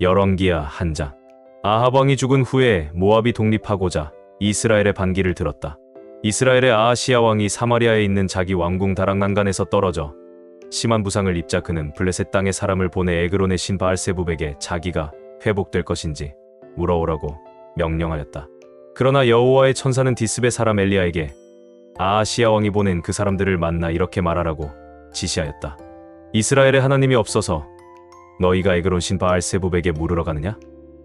열왕기하 한 장. 아합 왕이 죽은 후에 모압이 독립하고자 이스라엘의 반기를 들었다. 이스라엘의 아하시야 왕이 사마리아에 있는 자기 왕궁 다락난간에서 떨어져 심한 부상을 입자 그는 블레셋 땅에 사람을 보내 에그론의 신 바알세붑에게 자기가 회복될 것인지 물어오라고 명령하였다. 그러나 여호와의 천사는 디스베 사람 엘리야에게 아하시야 왕이 보낸 그 사람들을 만나 이렇게 말하라고 지시하였다. 이스라엘의 하나님이 없어서 너희가 에그론 신 바알세붑에게 물으러 가느냐?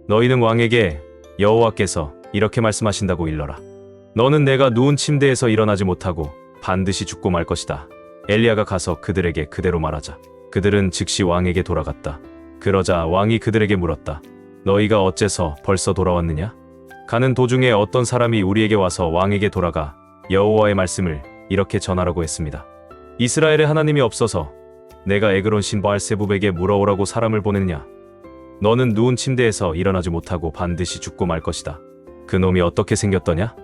너희는 왕에게 여호와께서 이렇게 말씀하신다고 일러라. 너는 내가 누운 침대에서 일어나지 못하고 반드시 죽고 말 것이다. 엘리야가 가서 그들에게 그대로 말하자. 그들은 즉시 왕에게 돌아갔다. 그러자 왕이 그들에게 물었다. 너희가 어째서 벌써 돌아왔느냐? 가는 도중에 어떤 사람이 우리에게 와서 왕에게 돌아가 여호와의 말씀을 이렇게 전하라고 했습니다. 이스라엘의 하나님이 없어서 내가 에그론 신 바알세붑에게 물어오라고 사람을 보냈냐? 너는 누운 침대에서 일어나지 못하고 반드시 죽고 말 것이다. 그 놈이 어떻게 생겼더냐?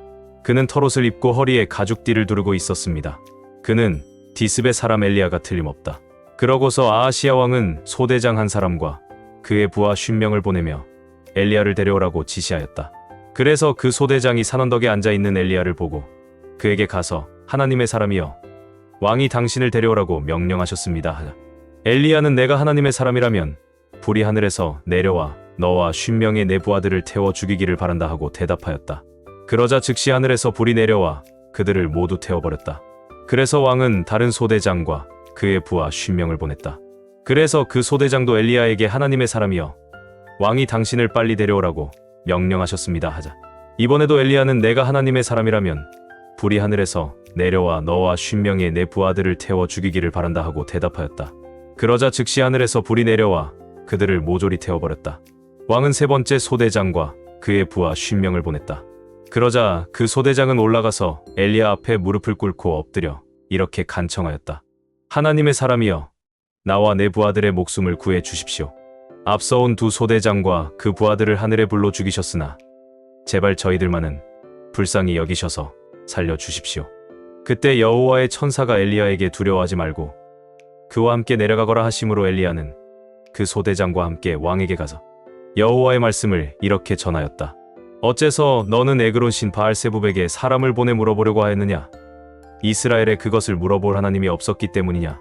그는 털옷을 입고 허리에 가죽띠를 두르고 있었습니다. 그는 디스베 사람 엘리야가 틀림없다. 그러고서 아하시야 왕은 소대장 한 사람과 그의 부하 50명을 보내며 엘리야를 데려오라고 지시하였다. 그래서 그 소대장이 산언덕에 앉아있는 엘리야를 보고 그에게 가서 하나님의 사람이여 왕이 당신을 데려오라고 명령하셨습니다 하자. 엘리야는 내가 하나님의 사람이라면 불이 하늘에서 내려와 너와 50명의 내 부하들을 태워 죽이기를 바란다 하고 대답하였다. 그러자 즉시 하늘에서 불이 내려와 그들을 모두 태워버렸다. 그래서 왕은 다른 소대장과 그의 부하 50명을 보냈다. 그래서 그 소대장도 엘리야에게 하나님의 사람이여 왕이 당신을 빨리 데려오라고 명령하셨습니다 하자. 이번에도 엘리야는 내가 하나님의 사람이라면 불이 하늘에서 내려와 너와 50명의 내 부하들을 태워 죽이기를 바란다 하고 대답하였다. 그러자 즉시 하늘에서 불이 내려와 그들을 모조리 태워버렸다. 왕은 세 번째 소대장과 그의 부하 50명을 보냈다. 그러자 그 소대장은 올라가서 엘리야 앞에 무릎을 꿇고 엎드려 이렇게 간청하였다. 하나님의 사람이여 나와 내 부하들의 목숨을 구해 주십시오. 앞서 온 두 소대장과 그 부하들을 하늘의 불로 죽이셨으나 제발 저희들만은 불쌍히 여기셔서 살려주십시오. 그때 여호와의 천사가 엘리야에게 두려워하지 말고 그와 함께 내려가거라 하심으로 엘리야는 그 소대장과 함께 왕에게 가서 여호와의 말씀을 이렇게 전하였다. 어째서 너는 에그론 신 바알세붑에게 사람을 보내 물어보려고 하였느냐? 이스라엘에 그것을 물어볼 하나님이 없었기 때문이냐?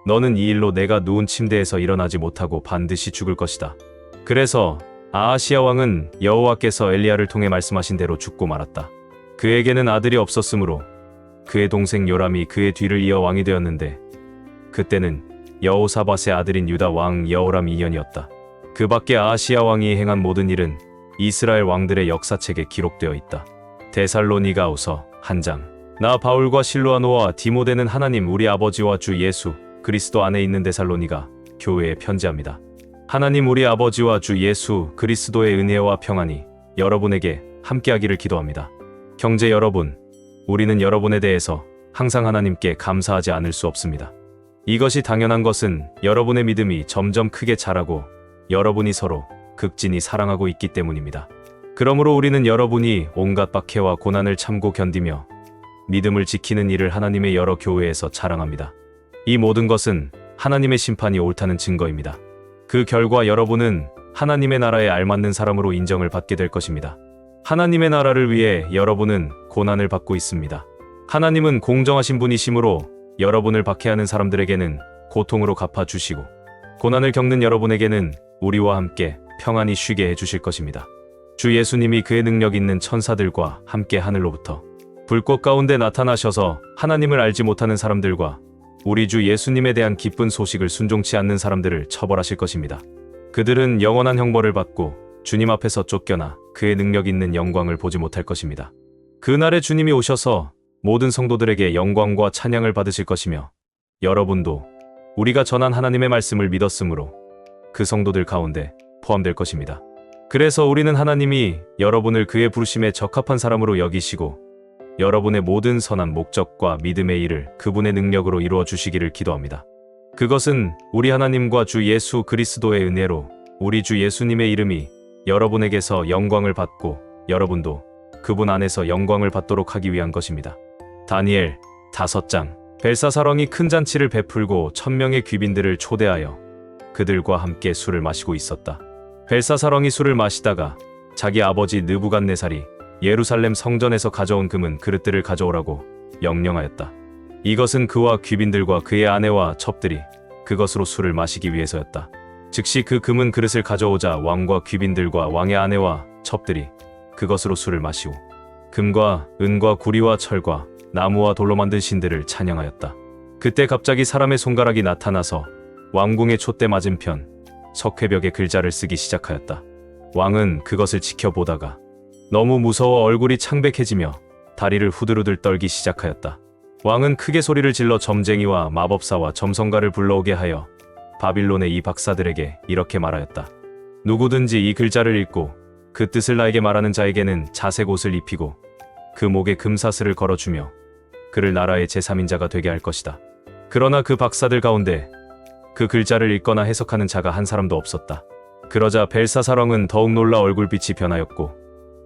너는 이 일로 내가 누운 침대에서 일어나지 못하고 반드시 죽을 것이다. 그래서 아하시야 왕은 여호와께서 엘리야를 통해 말씀하신 대로 죽고 말았다. 그에게는 아들이 없었으므로 그의 동생 요람이 그의 뒤를 이어 왕이 되었는데 그때는 여호사밧의 아들인 유다 왕 여호람 2년이었다. 그 밖에 아하시야 왕이 행한 모든 일은 이스라엘 왕들의 역사책에 기록되어 있다. 데살로니가후서 한 장. 나 바울과 실로아노와 디모데는 하나님 우리 아버지와 주 예수 그리스도 안에 있는 데살로니가 교회에 편지합니다. 하나님 우리 아버지와 주 예수 그리스도의 은혜와 평안이 여러분에게 함께하기를 기도합니다. 형제 여러분, 우리는 여러분에 대해서 항상 하나님께 감사하지 않을 수 없습니다. 이것이 당연한 것은 여러분의 믿음이 점점 크게 자라고 여러분이 서로 극진히 사랑하고 있기 때문입니다. 그러므로 우리는 여러분이 온갖 박해와 고난을 참고 견디며 믿음을 지키는 일을 하나님의 여러 교회에서 자랑합니다. 이 모든 것은 하나님의 심판이 옳다는 증거입니다. 그 결과 여러분은 하나님의 나라에 알맞는 사람으로 인정을 받게 될 것입니다. 하나님의 나라를 위해 여러분은 고난을 받고 있습니다. 하나님은 공정하신 분이시므로 여러분을 박해하는 사람들에게는 고통으로 갚아주시고 고난을 겪는 여러분에게는 우리와 함께 평안히 쉬게 해주실 것입니다. 주 예수님이 그의 능력 있는 천사들과 함께 하늘로부터 불꽃 가운데 나타나셔서 하나님을 알지 못하는 사람들과 우리 주 예수님에 대한 기쁜 소식을 순종치 않는 사람들을 처벌하실 것입니다. 그들은 영원한 형벌을 받고 주님 앞에서 쫓겨나 그의 능력 있는 영광을 보지 못할 것입니다. 그날에 주님이 오셔서 모든 성도들에게 영광과 찬양을 받으실 것이며 여러분도 우리가 전한 하나님의 말씀을 믿었으므로 그 성도들 가운데 포함될 것입니다. 그래서 우리는 하나님이 여러분을 그의 부르심에 적합한 사람으로 여기시고 여러분의 모든 선한 목적과 믿음의 일을 그분의 능력으로 이루어 주시기를 기도합니다. 그것은 우리 하나님과 주 예수 그리스도의 은혜로 우리 주 예수님의 이름이 여러분에게서 영광을 받고 여러분도 그분 안에서 영광을 받도록 하기 위한 것입니다. 다니엘 5장. 벨사사왕이 큰 잔치를 베풀고 1000명의 귀빈들을 초대하여 그들과 함께 술을 마시고 있었다. 벨사사렁이 술을 마시다가 자기 아버지 느부갓네살이 예루살렘 성전에서 가져온 금은 그릇들을 가져오라고 명령하였다. 이것은 그와 귀빈들과 그의 아내와 첩들이 그것으로 술을 마시기 위해서였다. 즉시 그 금은 그릇을 가져오자 왕과 귀빈들과 왕의 아내와 첩들이 그것으로 술을 마시고 금과 은과 구리와 철과 나무와 돌로 만든 신들을 찬양하였다. 그때 갑자기 사람의 손가락이 나타나서 왕궁의 촛대 맞은편 석회벽에 글자를 쓰기 시작하였다. 왕은 그것을 지켜보다가 너무 무서워 얼굴이 창백해지며 다리를 후들후들 떨기 시작하였다. 왕은 크게 소리를 질러 점쟁이와 마법사와 점성가를 불러오게 하여 바빌론의 이 박사들에게 이렇게 말하였다. 누구든지 이 글자를 읽고 그 뜻을 나에게 말하는 자에게는 자색 옷을 입히고 그 목에 금사슬을 걸어주며 그를 나라의 제3인자가 되게 할 것이다. 그러나 그 박사들 가운데 그 글자를 읽거나 해석하는 자가 한 사람도 없었다. 그러자 벨사사렁은 더욱 놀라 얼굴빛이 변하였고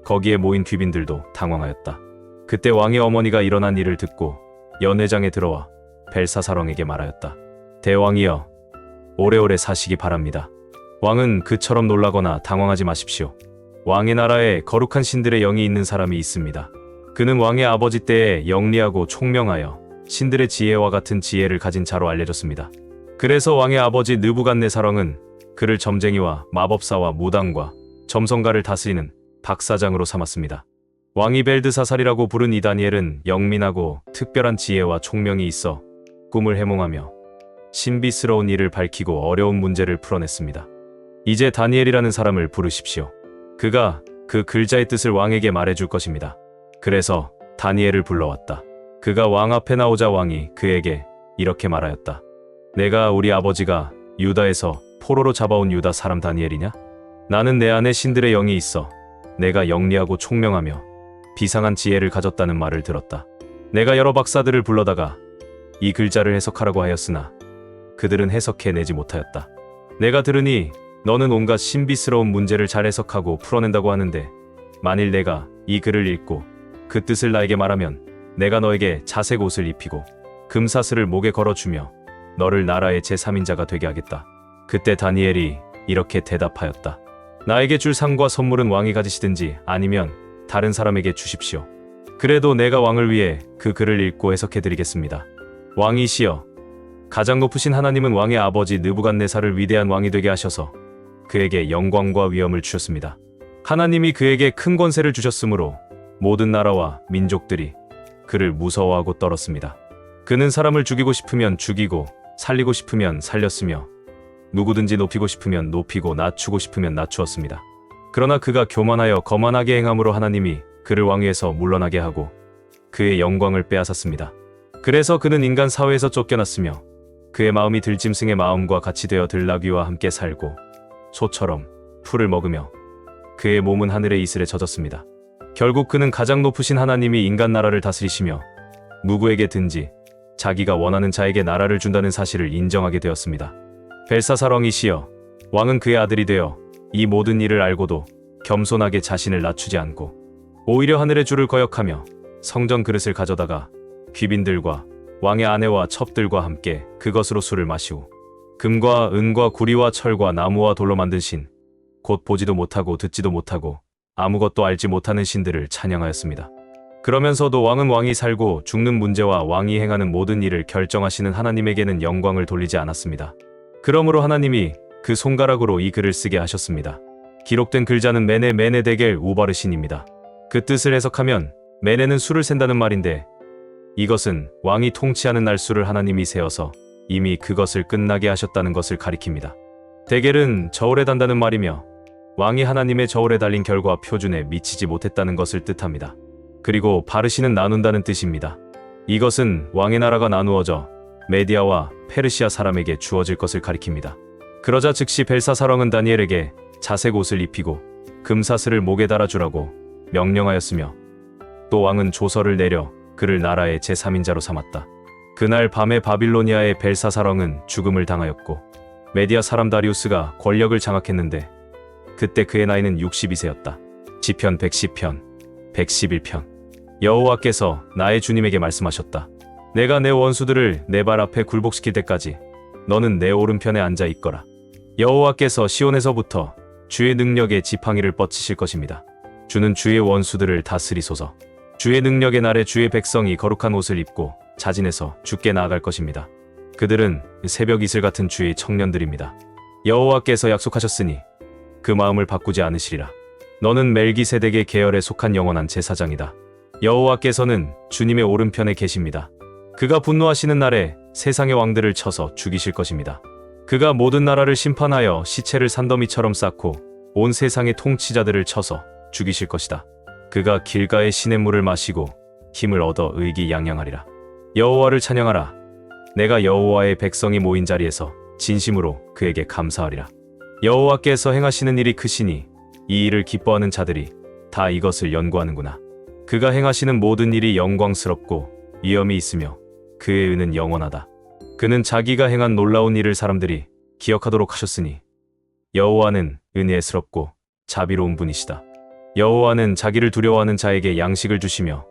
거기에 모인 귀빈들도 당황하였다. 그때 왕의 어머니가 일어난 일을 듣고 연회장에 들어와 벨사사렁에게 말하였다. 대왕이여, 오래오래 사시기 바랍니다. 왕은 그처럼 놀라거나 당황하지 마십시오. 왕의 나라에 거룩한 신들의 영이 있는 사람이 있습니다. 그는 왕의 아버지 때에 영리하고 총명하여 신들의 지혜와 같은 지혜를 가진 자로 알려졌습니다. 그래서 왕의 아버지 느부갓네살왕은 그를 점쟁이와 마법사와 무당과 점성가를 다스리는 박사장으로 삼았습니다. 왕이 벨드사살이라고 부른 이 다니엘은 영민하고 특별한 지혜와 총명이 있어 꿈을 해몽하며 신비스러운 일을 밝히고 어려운 문제를 풀어냈습니다. 이제 다니엘이라는 사람을 부르십시오. 그가 그 글자의 뜻을 왕에게 말해줄 것입니다. 그래서 다니엘을 불러왔다. 그가 왕 앞에 나오자 왕이 그에게 이렇게 말하였다. 내가 우리 아버지가 유다에서 포로로 잡아온 유다 사람 다니엘이냐? 나는 내 안에 신들의 영이 있어 내가 영리하고 총명하며 비상한 지혜를 가졌다는 말을 들었다. 내가 여러 박사들을 불러다가 이 글자를 해석하라고 하였으나 그들은 해석해내지 못하였다. 내가 들으니 너는 온갖 신비스러운 문제를 잘 해석하고 풀어낸다고 하는데 만일 내가 이 글을 읽고 그 뜻을 나에게 말하면 내가 너에게 자색 옷을 입히고 금사슬을 목에 걸어주며 너를 나라의 제3인자가 되게 하겠다. 그때 다니엘이 이렇게 대답하였다. 나에게 줄 상과 선물은 왕이 가지시든지 아니면 다른 사람에게 주십시오. 그래도 내가 왕을 위해 그 글을 읽고 해석해드리겠습니다. 왕이시여, 가장 높으신 하나님은 왕의 아버지 느부갓네살을 위대한 왕이 되게 하셔서 그에게 영광과 위엄을 주셨습니다. 하나님이 그에게 큰 권세를 주셨으므로 모든 나라와 민족들이 그를 무서워하고 떨었습니다. 그는 사람을 죽이고 싶으면 죽이고 살리고 싶으면 살렸으며 누구든지 높이고 싶으면 높이고 낮추고 싶으면 낮추었습니다. 그러나 그가 교만하여 거만하게 행함으로 하나님이 그를 왕위에서 물러나게 하고 그의 영광을 빼앗았습니다. 그래서 그는 인간 사회에서 쫓겨났으며 그의 마음이 들짐승의 마음과 같이 되어 들나귀와 함께 살고 소처럼 풀을 먹으며 그의 몸은 하늘의 이슬에 젖었습니다. 결국 그는 가장 높으신 하나님이 인간 나라를 다스리시며 누구에게든지 자기가 원하는 자에게 나라를 준다는 사실을 인정하게 되었습니다. 벨사사렁이시여, 왕은 그의 아들이 되어 이 모든 일을 알고도 겸손하게 자신을 낮추지 않고 오히려 하늘의 주를 거역하며 성전 그릇을 가져다가 귀빈들과 왕의 아내와 첩들과 함께 그것으로 술을 마시고 금과 은과 구리와 철과 나무와 돌로 만든 신, 곧 보지도 못하고 듣지도 못하고 아무것도 알지 못하는 신들을 찬양하였습니다. 그러면서도 왕은 왕이 살고 죽는 문제와 왕이 행하는 모든 일을 결정하시는 하나님에게는 영광을 돌리지 않았습니다. 그러므로 하나님이 그 손가락으로 이 글을 쓰게 하셨습니다. 기록된 글자는 메네 데겔 우바르신입니다. 그 뜻을 해석하면 메네는 수를 센다는 말인데 이것은 왕이 통치하는 날수를 하나님이 세어서 이미 그것을 끝나게 하셨다는 것을 가리킵니다. 데겔은 저울에 단다는 말이며 왕이 하나님의 저울에 달린 결과 표준에 미치지 못했다는 것을 뜻합니다. 그리고 바르시는 나눈다는 뜻입니다. 이것은 왕의 나라가 나누어져 메디아와 페르시아 사람에게 주어질 것을 가리킵니다. 그러자 즉시 벨사사렁은 다니엘에게 자색 옷을 입히고 금사슬을 목에 달아주라고 명령하였으며 또 왕은 조서를 내려 그를 나라의 제3인자로 삼았다. 그날 밤에 바빌로니아의 벨사사렁은 죽음을 당하였고 메디아 사람 다리우스가 권력을 장악했는데 그때 그의 나이는 62세였다. 시편 110편 111편 여호와께서 나의 주님에게 말씀하셨다. 내가 내 원수들을 내 발 앞에 굴복시킬 때까지 너는 내 오른편에 앉아 있거라. 여호와께서 시온에서부터 주의 능력에 지팡이를 뻗치실 것입니다. 주는 주의 원수들을 다스리소서. 주의 능력의 날에 주의 백성이 거룩한 옷을 입고 자진해서 주께 나아갈 것입니다. 그들은 새벽 이슬 같은 주의 청년들입니다. 여호와께서 약속하셨으니 그 마음을 바꾸지 않으시리라. 너는 멜기세덱의 계열에 속한 영원한 제사장이다. 여호와께서는 주님의 오른편에 계십니다. 그가 분노하시는 날에 세상의 왕들을 쳐서 죽이실 것입니다. 그가 모든 나라를 심판하여 시체를 산더미처럼 쌓고 온 세상의 통치자들을 쳐서 죽이실 것이다. 그가 길가의 시냇물을 마시고 힘을 얻어 의기양양하리라. 여호와를 찬양하라. 내가 여호와의 백성이 모인 자리에서 진심으로 그에게 감사하리라. 여호와께서 행하시는 일이 크시니 이 일을 기뻐하는 자들이 다 이것을 연구하는구나. 그가 행하시는 모든 일이 영광스럽고 위엄이 있으며 그의 은은 영원하다. 그는 자기가 행한 놀라운 일을 사람들이 기억하도록 하셨으니 여호와는 은혜스럽고 자비로운 분이시다. 여호와는 자기를 두려워하는 자에게 양식을 주시며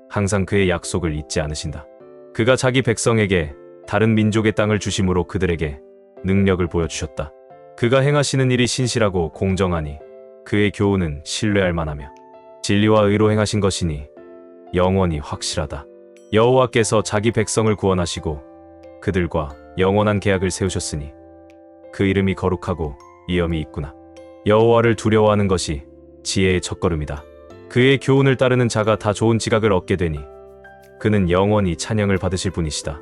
항상 그의 약속을 잊지 않으신다. 그가 자기 백성에게 다른 민족의 땅을 주심으로 그들에게 능력을 보여주셨다. 그가 행하시는 일이 신실하고 공정하니 그의 교훈은 신뢰할 만하며 진리와 의로 행하신 것이니 영원히 확실하다. 여호와께서 자기 백성을 구원하시고 그들과 영원한 계약을 세우셨으니 그 이름이 거룩하고 위엄이 있구나. 여호와를 두려워하는 것이 지혜의 첫걸음이다. 그의 교훈을 따르는 자가 다 좋은 지각을 얻게 되니 그는 영원히 찬양을 받으실 분이시다.